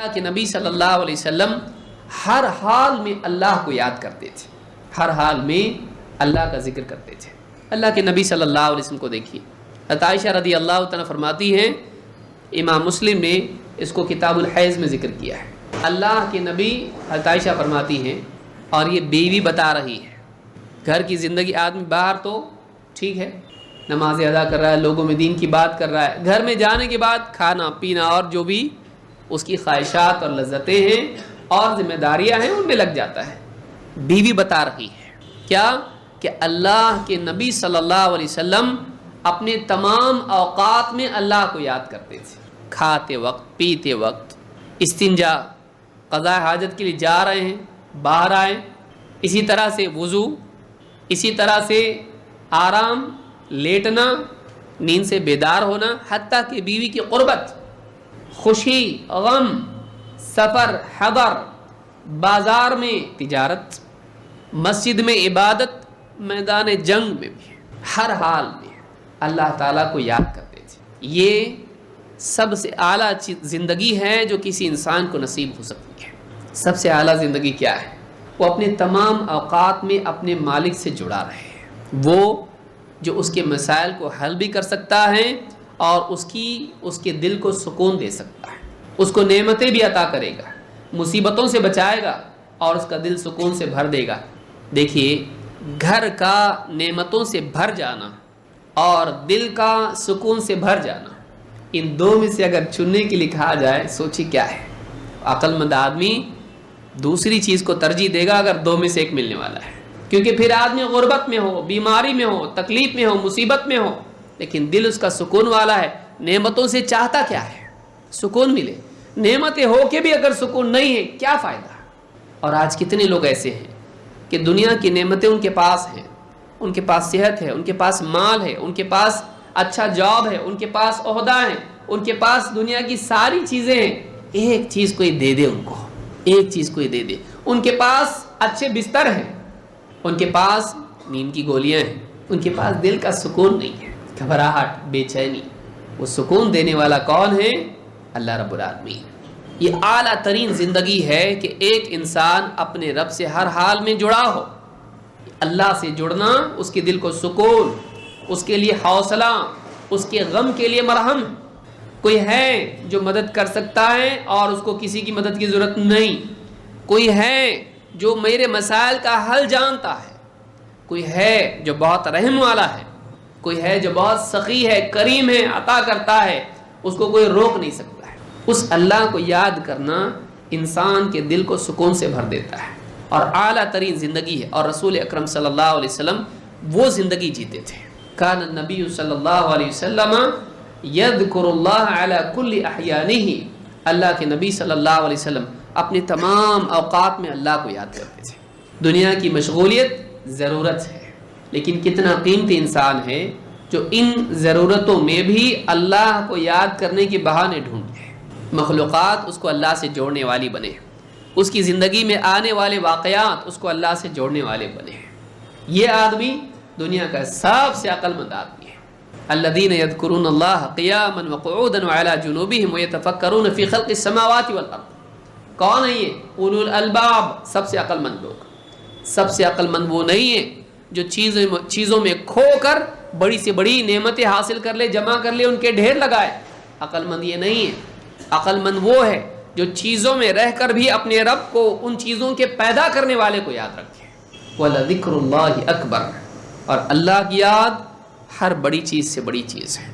کہ نبی صلی اللہ علیہ وسلم ہر حال میں اللہ کو یاد کرتے تھے، ہر حال میں اللہ کا ذکر کرتے تھے۔ اللہ کے نبی صلی اللہ علیہ وسلم کو دیکھیے، حضرت عائشہ رضی اللہ تعالیٰ فرماتی ہیں، امام مسلم نے اس کو کتاب الحیض میں ذکر کیا ہے، اللہ کے نبی حضرت عائشہ فرماتی ہیں، اور یہ بیوی بتا رہی ہے، گھر کی زندگی آدمی باہر تو ٹھیک ہے، نمازیں ادا کر رہا ہے، لوگوں میں دین کی بات کر رہا ہے، گھر میں جانے کے بعد کھانا پینا اور جو بھی اس کی خواہشات اور لذتیں ہیں اور ذمہ داریاں ہیں ان میں لگ جاتا ہے۔ بیوی بتا رہی ہے کیا کہ اللہ کے نبی صلی اللہ علیہ وسلم اپنے تمام اوقات میں اللہ کو یاد کرتے تھے، کھاتے وقت، پیتے وقت، استنجا، قضاء حاجت کے لیے جا رہے ہیں، باہر آئیں، اسی طرح سے وضو، اسی طرح سے آرام، لیٹنا، نیند سے بیدار ہونا، حتیٰ کہ بیوی کی قربت، خوشی، غم، سفر، حضر، بازار میں تجارت، مسجد میں عبادت، میدان جنگ میں بھی، ہر حال میں اللہ تعالیٰ کو یاد کرتے تھے۔ یہ سب سے اعلیٰ زندگی ہے جو کسی انسان کو نصیب ہو سکتی ہے۔ سب سے اعلیٰ زندگی کیا ہے؟ وہ اپنے تمام اوقات میں اپنے مالک سے جڑا رہے ہیں، وہ جو اس کے مسائل کو حل بھی کر سکتا ہے اور اس کے دل کو سکون دے سکتا ہے، اس کو نعمتیں بھی عطا کرے گا، مصیبتوں سے بچائے گا اور اس کا دل سکون سے بھر دے گا۔ دیکھیے، گھر کا نعمتوں سے بھر جانا اور دل کا سکون سے بھر جانا، ان دو میں سے اگر چننے کے لیے کہا جائے، سوچی کیا ہے؟ عقل مند آدمی دوسری چیز کو ترجیح دے گا اگر دو میں سے ایک ملنے والا ہے، کیونکہ پھر آدمی غربت میں ہو، بیماری میں ہو، تکلیف میں ہو، مصیبت میں ہو، لیکن دل اس کا سکون والا ہے، نعمتوں سے چاہتا کیا ہے؟ سکون ملے۔ نعمتیں ہو کے بھی اگر سکون نہیں ہے کیا فائدہ؟ اور آج کتنے لوگ ایسے ہیں کہ دنیا کی نعمتیں ان کے پاس ہیں، ان کے پاس صحت ہے، ان کے پاس مال ہے، ان کے پاس اچھا جاب ہے، ان کے پاس عہدہ ہے، ان کے پاس دنیا کی ساری چیزیں ہیں، ایک چیز کوئی دے دے ان کو، ایک چیز کوئی دے دے، ان کے پاس اچھے بستر ہیں، ان کے پاس نیند کی گولیاں ہیں، ان کے پاس دل کا سکون نہیں ہے، گھبراہٹ، بے چینی۔ وہ سکون دینے والا کون ہے؟ اللہ رب العالمین۔ یہ اعلیٰ ترین زندگی ہے کہ ایک انسان اپنے رب سے ہر حال میں جڑا ہو۔ اللہ سے جڑنا اس کے دل کو سکون، اس کے لیے حوصلہ، اس کے غم کے لیے مرہم۔ کوئی ہے جو مدد کر سکتا ہے اور اس کو کسی کی مدد کی ضرورت نہیں، کوئی ہے جو میرے مسائل کا حل جانتا ہے، کوئی ہے جو بہت رحم والا ہے، کوئی ہے جو بہت سخی ہے، کریم ہے، عطا کرتا ہے، اس کو کوئی روک نہیں سکتا ہے۔ اس اللہ کو یاد کرنا انسان کے دل کو سکون سے بھر دیتا ہے اور اعلیٰ ترین زندگی ہے۔ اور رسول اکرم صلی اللہ علیہ وسلم وہ زندگی جیتے تھے۔ کان النبی صلی اللہ علیہ وسلم یذکر اللہ علی کل احیانہ، اللہ کے نبی صلی اللہ علیہ وسلم اپنے تمام اوقات میں اللہ کو یاد کرتے تھے۔ دنیا کی مشغولیت ضرورت ہے، لیکن کتنا قیمتی انسان ہے جو ان ضرورتوں میں بھی اللہ کو یاد کرنے کے بہانے ڈھونڈتے ہیں۔ مخلوقات اس کو اللہ سے جوڑنے والی بنے، اس کی زندگی میں آنے والے واقعات اس کو اللہ سے جوڑنے والے بنے۔ یہ آدمی دنیا کا سب سے عقل مند آدمی ہے۔ الذین یذکرون اللہ قیاما وقعودا وعلی جنوبہم ویتفکرون فی خلق السماوات والارض۔ کون ہے یہ؟ اولو الالباب، سب سے عقل مند لوگ۔ سب سے عقل مند وہ نہیں ہے جو چیزوں میں کھو کر بڑی سے بڑی نعمتیں حاصل کر لے، جمع کر لے، ان کے ڈھیر لگائے۔ عقل مند یہ نہیں ہے۔ عقل مند وہ ہے جو چیزوں میں رہ کر بھی اپنے رب کو، ان چیزوں کے پیدا کرنے والے کو یاد رکھے۔ وَلَذِكْرُ اللَّهِ أَكْبَرُ، اور اللہ کی یاد ہر بڑی چیز سے بڑی چیز ہے۔